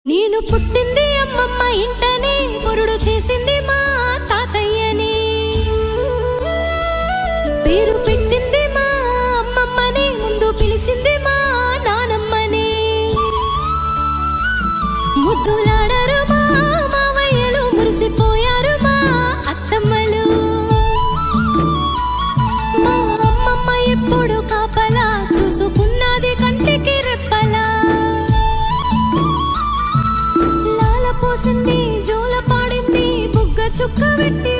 నేను పుట్టింది అమ్మమ్మ ఇంటనే, మురుడు చేసింది మా తాతయ్యని, పేరు పెట్టింది మా అమ్మమ్మని, ముందు పిలిచింది మా నానమ్మని. ముద్దులాడరు మా మావయ్యలు, మురిసిపోయారు మా అత్తమ్మలు. మా అమ్మమ్మ ఎప్పుడు కాపలా చూసుకున్నది కంటికి రెప్పలా. లాల పోసింది, జోల పాడింది, బుగ్గ చుక్క పెట్టి